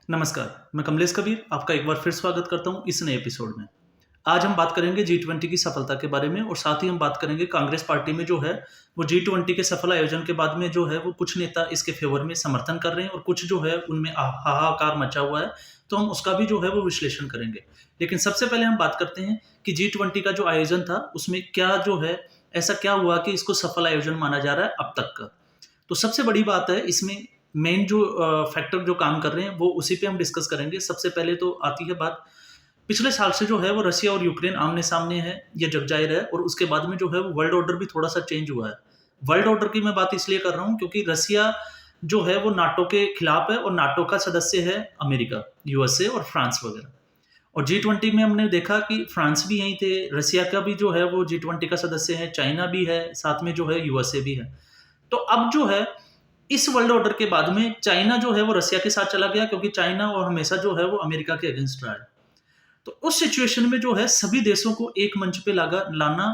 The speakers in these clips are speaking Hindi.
नमस्कार, मैं कमलेश कबीर आपका एक बार फिर स्वागत करता हूँ इस नए एपिसोड में। आज हम बात करेंगे जी20 की सफलता के बारे में और साथ ही हम बात करेंगे कांग्रेस पार्टी में जो है वो जी20 के सफल आयोजन के बाद में जो है वो कुछ नेता इसके फेवर में समर्थन कर रहे हैं और कुछ जो है उनमें हाहाकार मचा हुआ है, तो हम उसका भी जो है वो विश्लेषण करेंगे। लेकिन सबसे पहले हम बात करते हैं कि जी20 का जो आयोजन था उसमें क्या जो है ऐसा क्या हुआ कि इसको सफल आयोजन माना जा रहा है अब तक का। तो सबसे बड़ी बात है इसमें मेन जो फैक्टर जो काम कर रहे हैं वो उसी पे हम डिस्कस करेंगे। सबसे पहले तो आती है बात, पिछले साल से जो है वो रसिया और यूक्रेन आमने-सामने है, ये जग जाहिर है और उसके बाद में जो है वो वर्ल्ड ऑर्डर भी थोड़ा-सा चेंज हुआ है। वर्ल्ड ऑर्डर की मैं बात इसलिए कर रहा हूँ क्योंकि रसिया जो है वो नाटो के खिलाफ है और नाटो का सदस्य है अमेरिका, यूएसए और फ्रांस वगैरह। और जी20 में हमने देखा कि फ्रांस भी यहीं थे, रसिया का भी जो है वो जी20 का सदस्य है, चाइना भी है, साथ में जो है यूएसए भी है। तो अब जो है इस वर्ल्ड ऑर्डर के बाद में चाइना जो है वो रसिया के साथ चला गया क्योंकि चाइना और हमेशा जो है वो अमेरिका के अगेंस्ट रहा है। तो उस सिचुएशन में जो है सभी देशों को एक मंच पे लागा लाना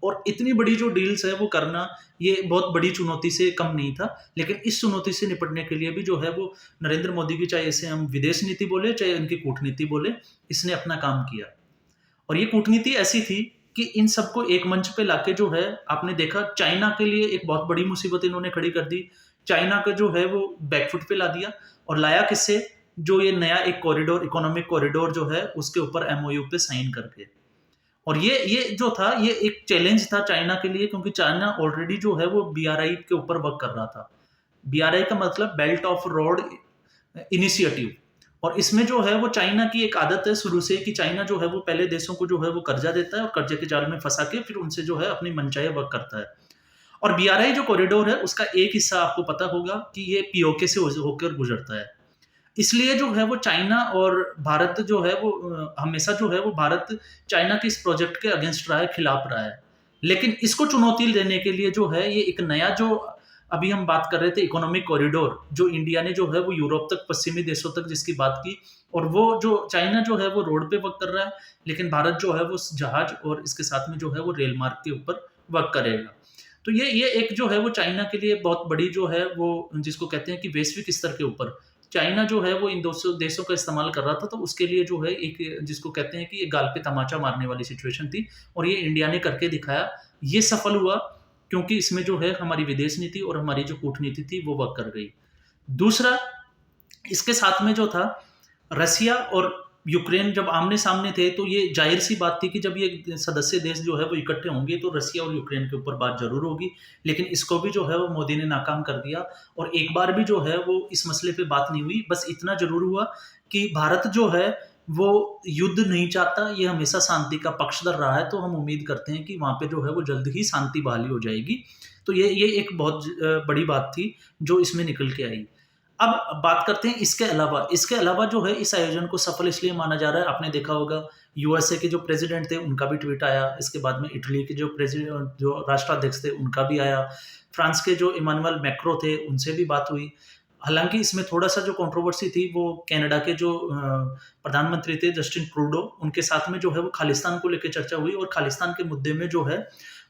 और इतनी बड़ी जो डील्स है वो करना, ये बहुत बड़ी चुनौती से कम नहीं था। लेकिन इस चुनौती से निपटने के लिए भी जो है वो नरेंद्र मोदी की, चाहे इसे हम विदेश नीति बोले चाहे उनकी कूटनीति बोले, इसने अपना काम किया। और ये कूटनीति ऐसी थी कि इन सबको एक मंच पे लाके जो है आपने देखा चाइना के लिए एक बहुत बड़ी मुसीबत इन्होंने खड़ी कर दी। चाइना का जो है वो बैकफुट पे ला दिया और लाया किससे? जो ये नया एक कॉरिडोर, इकोनॉमिक कॉरिडोर जो है उसके ऊपर एमओयू पे साइन करके। और ये जो था ये एक चैलेंज था चाइना के लिए क्योंकि चाइना ऑलरेडी जो है वो बीआरआई के ऊपर वर्क कर रहा था। बीआरआई का मतलब बेल्ट ऑफ रोड इनिशिएटिव। और इसमें जो है वो चाइना की एक आदत है शुरू से कि चाइना जो है वो पहले देशों को जो है वो कर्जा देता है और कर्जे के जाल में फंसा के फिर उनसे जो है अपनी मनचाहे वर्क करता है। और बीआरआई जो कॉरिडोर है उसका एक हिस्सा आपको पता होगा कि ये पीओके से होकर गुजरता है। इसलिए जो है वो चाइना और भारत जो है वो हमेशा जो है वो भारत चाइना के इस प्रोजेक्ट के अगेंस्ट रहा है, खिलाफ रहा है। लेकिन इसको चुनौती देने के लिए जो है ये एक नया जो अभी हम बात कर रहे थे इकोनॉमिक कॉरिडोर, जो इंडिया ने जो है वो यूरोप तक, पश्चिमी देशों तक जिसकी बात की, और वो जो चाइना जो है वो रोड पे वर्क कर रहा है, लेकिन भारत जो है वो जहाज और इसके साथ में जो है वो रेल मार्ग के ऊपर वर्क करेगा। तो ये एक जो है वो चाइना के लिए बहुत बड़ी जो है वो जिसको कहते हैं कि वैश्विक स्तर के ऊपर चाइना जो है वो इन दोस्तों देशों का इस्तेमाल कर रहा था, तो उसके लिए जो है एक जिसको कहते हैं कि एक गाल पे तमाचा मारने वाली सिचुएशन थी और ये इंडिया ने करके दिखाया। ये सफल हुआ क्योंकि इसमें जो है हमारी विदेश नीति और हमारी जो कूटनीति थी वो वर्क कर गई। दूसरा, इसके साथ में जो था रसिया और यूक्रेन जब आमने-सामने थे तो ये ज़ाहिर-सी बात थी कि जब ये सदस्य देश जो है वो इकट्ठे होंगे तो रसिया और यूक्रेन के ऊपर बात ज़रूर होगी। लेकिन इसको भी जो है वो मोदी ने नाकाम कर दिया और एक बार भी जो है वो इस मसले पे बात नहीं हुई। बस इतना ज़रूर हुआ कि भारत जो है वो युद्ध नहीं चाहता, ये हमेशा शांति का पक्षधर रहा है, तो हम उम्मीद करते हैं कि वहाँ पे जो है वो जल्द ही शांति बहाली हो जाएगी। तो ये एक बहुत बड़ी बात थी जो इसमें निकल के आई। अब बात करते हैं इसके अलावा जो है इस आयोजन को सफल इसलिए माना जा रहा है, आपने देखा होगा यूएसए के जो प्रेसिडेंट थे उनका भी ट्वीट आया, इसके बाद में इटली के जो राष्ट्राध्यक्ष थे उनका भी आया, फ्रांस के जो इमानुएल मैक्रों थे उनसे भी बात हुई। हालाँकि इसमें थोड़ा-सा जो कंट्रोवर्सी थी वो कनाडा के जो प्रधानमंत्री थे जस्टिन ट्रूडो, उनके साथ में जो है वो खालिस्तान को लेके चर्चा हुई और खालिस्तान के मुद्दे में जो है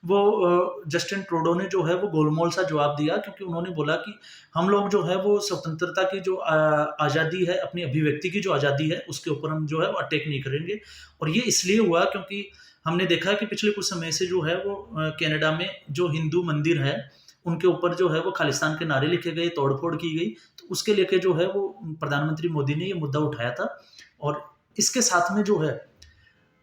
वो जस्टिन ट्रूडो ने जो है वो गोलमोल सा जवाब दिया क्योंकि उन्होंने बोला कि हम लोग जो है वो स्वतंत्रता की जो आज़ादी है, अपनी अभिव्यक्ति की जो आज़ादी है, उसके ऊपर हम जो है वो अटैक नहीं करेंगे। और ये इसलिए हुआ क्योंकि हमने देखा है कि पिछले कुछ समय से जो है वो कनाडा में जो हिंदू मंदिर है, उनके ऊपर जो है वो खालिस्तान के नारे लिखे गए, तोड़-फोड़ की गई, तो उसके लेके जो है वो प्रधानमंत्री मोदी ने ये मुद्दा उठाया था। और इसके साथ में जो है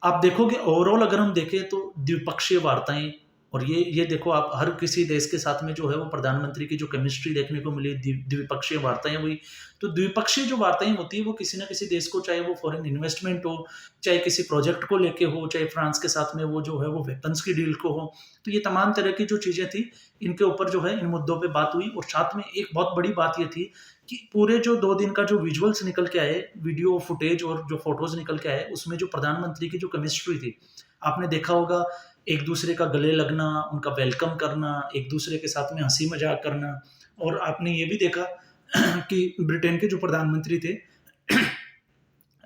आप देखोगे ओवरऑल अगर हम देखें तो द्विपक्षीय वार्ताएँ और ये देखो आप हर किसी देश के साथ में जो है वो प्रधानमंत्री की जो केमिस्ट्री देखने को मिली, द्विपक्षीय वार्ताएँ हुई। तो द्विपक्षीय जो वार्ताएँ होती है वो किसी न किसी देश को, चाहे वो फॉरेन इन्वेस्टमेंट हो, चाहे किसी प्रोजेक्ट को लेके हो, चाहे फ्रांस के साथ में वो जो है वो वेपन्स की डील को हो, तो ये तमाम तरह की जो चीज़ें थी, इनके ऊपर जो है इन मुद्दों पे बात हुई। और साथ में एक बहुत बड़ी बात ये थी कि पूरे जो 2 दिन का जो विजुअल्स निकल के आए, वीडियो फुटेज और जो फ़ोटोज़ निकल के आए, उसमें जो प्रधानमंत्री की जो केमिस्ट्री थी, आपने देखा होगा एक-दूसरे का गले लगना, उनका वेलकम करना, एक-दूसरे के साथ में हँसी-मज़ाक करना। और आपने ये भी देखा कि ब्रिटेन के जो प्रधानमंत्री थे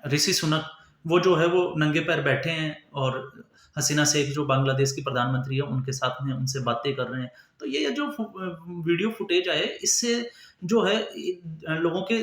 ऋषि सुनक, वो जो है वो नंगे पैर बैठे हैं और हसीना शेख जो बांग्लादेश की प्रधानमंत्री है उनके साथ में उनसे बातें कर रहे हैं। तो ये जो वीडियो फुटेज आए, इससे जो है लोगों के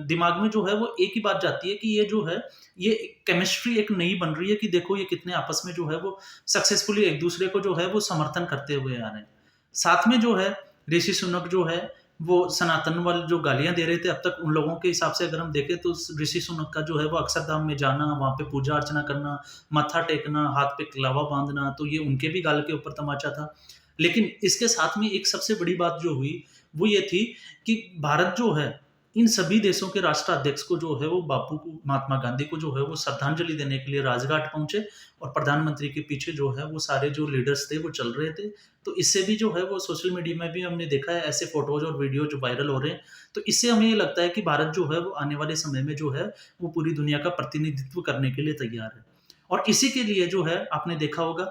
दिमाग में जो है वो एक ही बात जाती है कि ये जो है ये केमिस्ट्री एक नई बन रही है कि देखो ये कितने आपस में जो है वो सक्सेसफुली एक दूसरे को जो है वो समर्थन करते हुए आ रहे हैं। साथ में जो है ऋषि सुनक जो है वो सनातन वाले जो गालियां दे रहे थे अब तक, उन लोगों के हिसाब से अगर हम देखें तो ऋषि सुनक का जो है वो अक्षरधाम में जाना, वहां पे पूजा अर्चना करना, माथा टेकना, हाथ पे कलावा बांधना, तो ये उनके भी गाल के ऊपर तमाचा था। लेकिन इसके साथ में एक सबसे बड़ी बात जो हुई वो ये थी कि भारत जो है इन सभी देशों के राष्ट्राध्यक्ष को जो है वो बापू को, महात्मा गांधी को जो है वो श्रद्धांजलि देने के लिए राजघाट पहुंचे, और प्रधानमंत्री के पीछे जो है वो सारे जो लीडर्स थे वो चल रहे थे। तो इससे भी जो है वो सोशल मीडिया में भी हमने देखा है ऐसे फोटोज और वीडियो जो वायरल हो रहे हैं। तो इससे हमें ये लगता है कि भारत जो है वो आने वाले समय में जो है वो पूरी दुनिया का प्रतिनिधित्व करने के लिए तैयार है। और इसी के लिए जो है आपने देखा होगा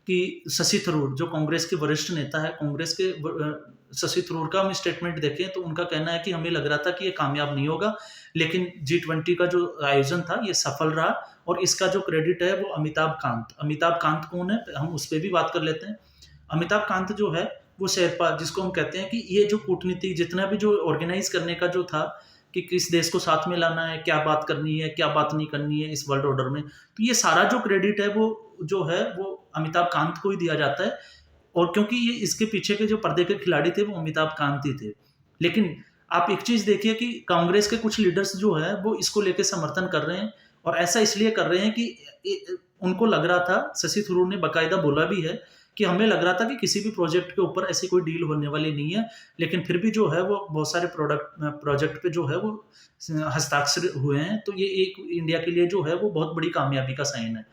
कि शशि थरूर जो कांग्रेस के वरिष्ठ नेता है, कांग्रेस के शशि थरूर का हम स्टेटमेंट देखें तो उनका कहना है कि हमें लग रहा था कि ये कामयाब नहीं होगा, लेकिन G20 का जो आयोजन था ये सफल रहा, और इसका जो क्रेडिट है वो अमिताभ कांत कौन है, हम उस पर भी बात कर लेते हैं। अमिताभ कांत जो है वो शेरपा, जिसको हम कहते हैं कि ये जो कूटनीति जितना भी जो ऑर्गेनाइज करने का जो था कि किस देश को साथ में लाना है, क्या बात करनी है, क्या बात नहीं करनी है इस वर्ल्ड ऑर्डर में, तो ये सारा जो क्रेडिट है वो जो है वो अमिताभ कांत को ही दिया जाता है। और क्योंकि ये इसके पीछे के जो पर्दे के खिलाड़ी थे वो अमिताभ कांत ही थे। लेकिन आप एक चीज देखिए कि कांग्रेस के कुछ लीडर्स जो है वो इसको लेके समर्थन कर रहे हैं, और ऐसा इसलिए कर रहे हैं कि उनको लग रहा था, शशि थरूर ने बाकायदा बोला भी है कि हमें लग रहा था कि किसी भी प्रोजेक्ट के ऊपर ऐसी कोई डील होने वाली नहीं है, लेकिन फिर भी जो है वो बहुत सारे प्रोजेक्ट पे जो है वो हस्ताक्षर हुए हैं, तो ये एक इंडिया के लिए जो है वो बहुत बड़ी कामयाबी का साइन है।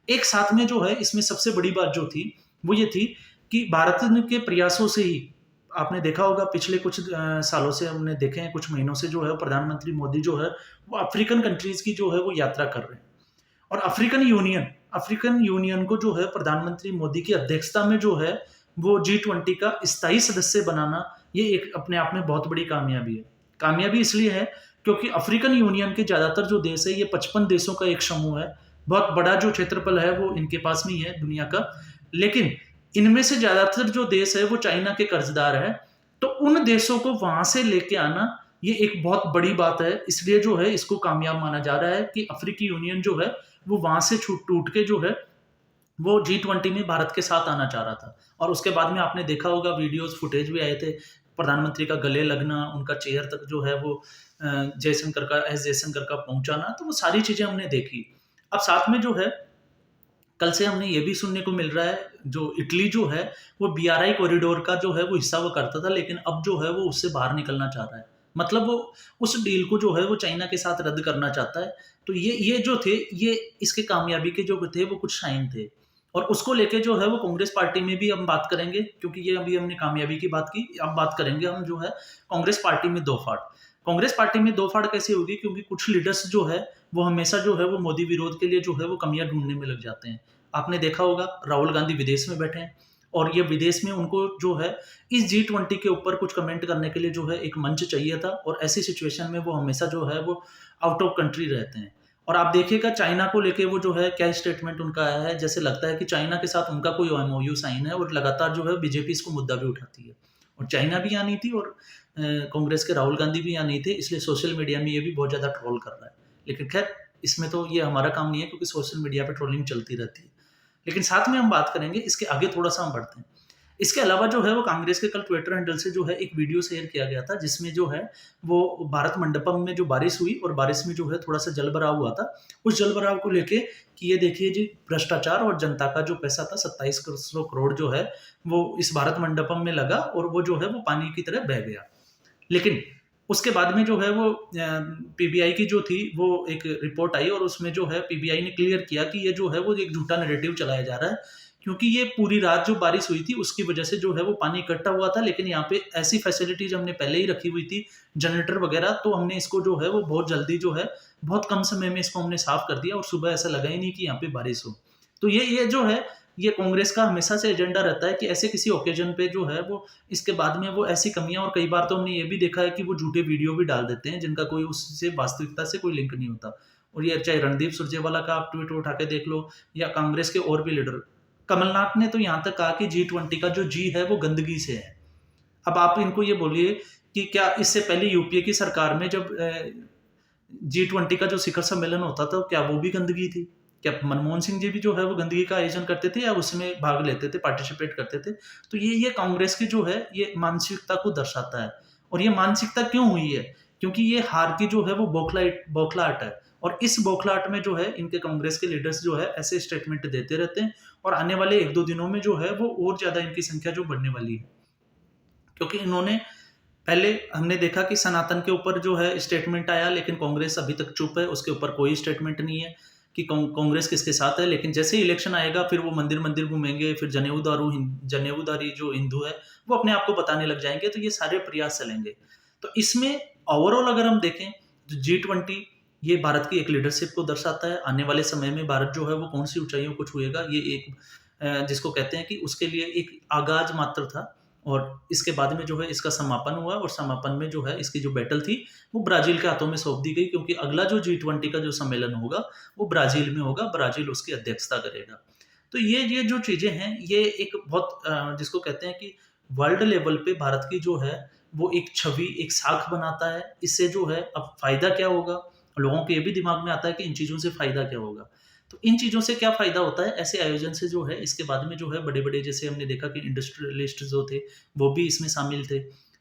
एक साथ में जो है इसमें सबसे बड़ी बात जो थी वो ये थी कि भारत के प्रयासों से ही आपने देखा होगा पिछले कुछ सालों से हमने देखे हैं, कुछ महीनों से जो है प्रधानमंत्री मोदी जो है वो अफ्रीकन कंट्रीज की जो है वो यात्रा कर रहे हैं, और अफ्रीकन यूनियन को जो है प्रधानमंत्री मोदी की अध्यक्षता में जो है वो G20 का स्थायी सदस्य बनाना, ये एक अपने आप में बहुत बड़ी कामयाबी है। कामयाबी इसलिए है क्योंकि अफ्रीकन यूनियन के ज्यादातर जो देश है ये 55 देशों का एक समूह है, बहुत बड़ा जो क्षेत्रफल है वो इनके पास में ही है दुनिया का, लेकिन इनमें से ज्यादातर जो देश है वो चाइना के कर्जदार है। तो उन देशों को वहां से लेके आना ये एक बहुत बड़ी बात है, इसलिए जो है इसको कामयाब माना जा रहा है कि अफ्रीकी यूनियन जो है वो वहां से छूट टूट के जो है वो G20 में भारत के साथ आना चाह रहा था। और उसके बाद में आपने देखा होगा वीडियोस फुटेज भी आए थे, प्रधानमंत्री का गले लगना, उनका चेयर तक जो है वो जयशंकर का पहुंचाना, तो वो सारी चीजें हमने देखी। अब साथ में जो है कल से हमने ये भी सुनने को मिल रहा है, जो इटली जो है वो BRI कॉरिडोर का जो है वो हिस्सा वो करता था, लेकिन अब जो है वो उससे बाहर निकलना चाह रहा है, मतलब वो उस डील को जो है वो चाइना के साथ रद्द करना चाहता है। तो ये जो थे ये इसके कामयाबी के जो थे वो कुछ साइन थे, और उसको लेके जो है वो कांग्रेस पार्टी में भी हम बात करेंगे, क्योंकि ये अभी हमने कामयाबी की बात की, अब बात करेंगे हम जो है कांग्रेस पार्टी में दो फाड़। कांग्रेस पार्टी में दो फाड़ कैसे होगी, क्योंकि कुछ लीडर्स जो है वो हमेशा जो है वो मोदी विरोध के लिए जो है वो कमियां ढूंढने में लग जाते हैं। आपने देखा होगा राहुल गांधी विदेश में बैठे हैं, और ये विदेश में उनको जो है इस G20 के ऊपर कुछ कमेंट करने के लिए जो है एक मंच चाहिए था, और ऐसी सिचुएशन में वो हमेशा जो है वो आउट ऑफ कंट्री रहते हैं। और आप देखिएगा चाइना को लेके वो जो है क्या स्टेटमेंट उनका आया है, जैसे लगता है कि चाइना के साथ उनका कोई MOU साइन है, और लगातार जो है बीजेपी इसको मुद्दा भी उठाती है। और चाइना भी यहाँ नहीं थी, और कांग्रेस के राहुल गांधी भी यहाँ नहीं थे, इसलिए सोशल मीडिया में ये भी बहुत ज्यादा ट्रोल कर रहा है। लेकिन खैर इसमें तो ये हमारा काम नहीं है, क्योंकि सोशल मीडिया पे ट्रोलिंग चलती रहती है। लेकिन साथ में हम बात करेंगे, इसके आगे थोड़ा सा हम बढ़ते हैं। इसके अलावा जो है वो कांग्रेस के कल ट्विटर हैंडल से जो है एक वीडियो शेयर किया गया था, जिसमें जो है वो भारत मंडपम में जो बारिश हुई, और बारिश में जो है थोड़ा सा जल भराव हुआ था, उस जल भराव को लेके कि ये देखिए जी भ्रष्टाचार और जनता का जो पैसा था 2700 करोड़ जो है वो इस भारत मंडपम में लगा, और वो जो है वो पानी की तरह बह गया। लेकिन उसके बाद में जो है वो PBI की जो थी वो एक रिपोर्ट आई, और उसमें जो है PBI ने क्लियर किया कि ये जो है वो एक झूठा नैरेटिव चलाया जा रहा है, क्योंकि ये पूरी रात जो बारिश हुई थी उसकी वजह से जो है वो पानी इकट्ठा हुआ था। लेकिन यहाँ पे ऐसी फैसिलिटीज हमने पहले ही रखी हुई थी, जनरेटर वगैरह, तो हमने इसको जो है वो बहुत जल्दी जो है बहुत कम समय में इसको हमने साफ कर दिया, और सुबह ऐसा लगा ही नहीं कि यहाँ पे बारिश हो। तो ये जो है ये कांग्रेस का हमेशा से एजेंडा रहता है कि ऐसे किसी ओकेजन पे जो है वो इसके बाद में वो ऐसी कमियां, और कई बार तो हमने ये भी देखा है कि वो झूठे वीडियो भी डाल देते हैं जिनका कोई उससे वास्तविकता से कोई लिंक नहीं होता। और ये चाहे रणदीप सुरजेवाला का आप ट्वीट उठा के देख लो, या कांग्रेस के और भी लीडर, कमलनाथ ने तो यहाँ तक कहा कि G20 का जो जी है वो गंदगी से है। अब आप इनको ये बोलिए कि क्या इससे पहले यूपीए की सरकार में जब G20 का जो शिखर सम्मेलन होता था, क्या वो भी गंदगी थी? क्या मनमोहन सिंह जी भी जो है वो गंदगी का आयोजन करते थे या उसमें भाग लेते थे, पार्टिसिपेट करते थे? तो ये कांग्रेस की जो है ये मानसिकता को दर्शाता है। और ये मानसिकता क्यों हुई है? क्योंकि ये हार की जो है वो बौखलाहट है, और इस बौखलाहट में जो है इनके कांग्रेस के लीडर्स जो है ऐसे स्टेटमेंट देते रहते हैं, और आने वाले 1-2 दिनों में जो है वो और ज़्यादा इनकी संख्या जो बढ़ने वाली है। क्योंकि इन्होंने पहले हमने देखा कि सनातन के ऊपर जो है स्टेटमेंट आया, लेकिन कांग्रेस अभी तक चुप है, उसके ऊपर कोई स्टेटमेंट नहीं है कि कांग्रेस किसके साथ है। लेकिन जैसे ही इलेक्शन आएगा फिर वो मंदिर-मंदिर घूमेंगे, फिर जनेऊदारी जो हिंदू है, वो अपने आप को बताने लग जाएँगे, तो ये सारे प्रयास चलेंगे। तो इसमें ओवरऑल अगर हम देखें, तो G20 ये भारत की एक लीडरशिप को दर्शाता है। आने वाले समय में भारत जो है वो कौन-सी ऊँचाइयों को छुएगा, ये एक जिसको कहते हैं कि उसके लिए एक आगाज़ मात्र था, और इसके बाद में जो है इसका समापन हुआ, और समापन में जो है इसकी जो बैटल थी वो ब्राज़ील के हाथों में सौंप दी गई, क्योंकि अगला जो G20 का जो सम्मेलन होगा वो ब्राज़ील में होगा, ब्राज़ील उसकी अध्यक्षता करेगा। तो ये जो चीज़ें हैं ये एक बहुत जिसको कहते हैं कि वर्ल्ड लेवल पे भारत की जो है वो एक छवि, एक साख बनाता है। इससे जो है अब फ़ायदा क्या होगा? लोगों के ये भी दिमाग में आता है कि इन चीज़ों से फ़ायदा क्या होगा? तो इन चीज़ों से क्या फ़ायदा होता है? ऐसे आयोजन से जो है इसके बाद में जो है बड़े-बड़े, जैसे हमने देखा कि इंडस्ट्रियलिस्ट जो थे, वो भी इसमें शामिल थे।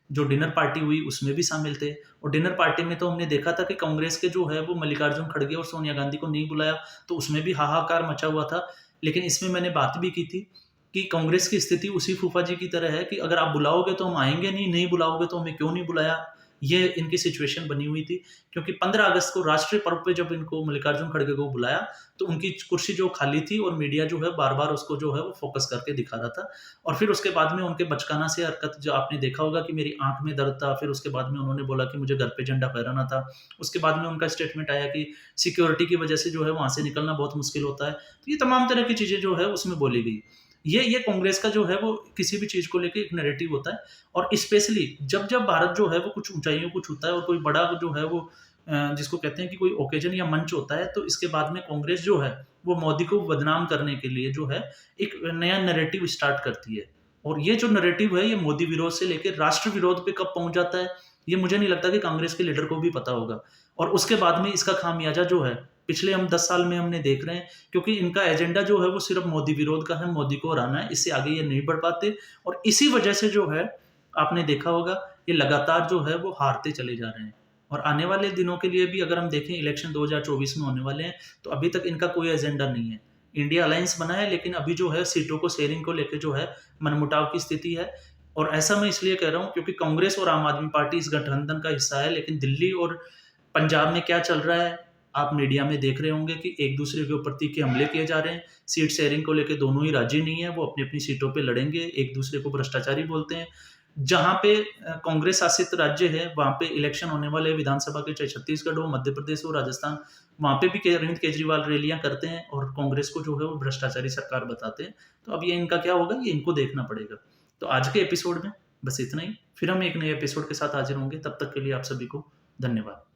जो डिनर पार्टी हुई उसमें भी शामिल थे, और डिनर पार्टी में तो हमने देखा था कि कांग्रेस के जो है वो मल्लिकार्जुन खड़गे और सोनिया गांधी को नहीं बुलाया, तो उसमें भी हाहाकार मचा हुआ था। लेकिन इसमें मैंने बात भी की थी कि कांग्रेस की स्थिति उसी फूफा जी की तरह है कि अगर आप बुलाओगे तो हम आएँगे नहीं, नहीं बुलाओगे तो हमें क्यों नहीं बुलाया? ये इनकी सिचुएशन बनी हुई थी, क्योंकि 15 अगस्त को राष्ट्रीय पर्व पे जब इनको मल्लिकार्जुन खड़गे को बुलाया, तो उनकी कुर्सी जो खाली थी, और मीडिया जो है बार-बार उसको जो है वो फ़ोकस करके दिखा रहा था। और फिर उसके बाद में उनके बचकाना से हरकत जो आपने देखा होगा कि मेरी आँख में दर्द था, फिर उसके बाद में उन्होंने बोला कि मुझे घर पे झंडा फहराना था। उसके बाद में उनका स्टेटमेंट आया कि सिक्योरिटी की वजह से जो है वहाँ से निकलना बहुत मुश्किल होता है। तो ये तमाम तरह की चीज़ें जो है उसमें बोली गई। ये कांग्रेस का जो है वो किसी भी चीज़ को लेके एक नैरेटिव होता है, और स्पेशली जब भारत जो है वो कुछ ऊँचाइयों को छूता है, और कोई बड़ा जो है वो जिसको कहते हैं कि कोई ओकेज़न या मंच होता है, तो इसके बाद में कांग्रेस जो है वो मोदी को बदनाम करने के लिए जो है एक नया नैरेटिव स्टार्ट करती है। और ये जो नैरेटिव है ये मोदी विरोध से लेके राष्ट्र विरोध पे कब पहुँच जाता है, ये मुझे नहीं लगता कि कांग्रेस के लीडर को भी पता होगा। और उसके बाद में इसका खामियाजा जो है पिछले हम 10 साल में हमने देख रहे हैं, क्योंकि इनका एजेंडा जो है वो सिर्फ मोदी विरोध का है, मोदी को हराना है, इससे आगे ये नहीं बढ़ पाते, और इसी वजह से जो है आपने देखा होगा ये लगातार जो है वो हारते चले जा रहे हैं। और आने वाले दिनों के लिए भी अगर हम देखें, इलेक्शन 2024 में होने वाले हैं, तो अभी तक इनका कोई एजेंडा नहीं है। इंडिया अलायंस बना है, लेकिन अभी जो है सीटों को शेयरिंग को लेके जो है मनमुटाव की स्थिति है। और ऐसा मैं इसलिए कह रहा हूँ क्योंकि कांग्रेस और आम आदमी पार्टी इस गठबंधन का हिस्सा है, लेकिन दिल्ली और पंजाब में क्या चल रहा है, आप मीडिया में देख रहे होंगे कि एक दूसरे के ऊपर तीखे हमले किए जा रहे हैं। सीट शेयरिंग को लेके दोनों ही राजी नहीं है, वो अपनी-अपनी सीटों पे लड़ेंगे, एक दूसरे को भ्रष्टाचारी बोलते हैं। जहाँ पे कांग्रेस शासित राज्य है, वहाँ पे इलेक्शन होने वाले विधानसभा के, चाहे छत्तीसगढ़ हो, मध्य प्रदेश हो, राजस्थान, वहाँ पे भी अरविंद केजरीवाल रैलियाँ करते हैं और कांग्रेस को जो है वो भ्रष्टाचारी सरकार बताते हैं। तो अब ये इनका क्या होगा, ये इनको देखना पड़ेगा। तो आज के एपिसोड में बस इतना ही। फिर हम एक नए एपिसोड के साथ हाज़िर होंगे, तब तक के लिए आप सभी को धन्यवाद।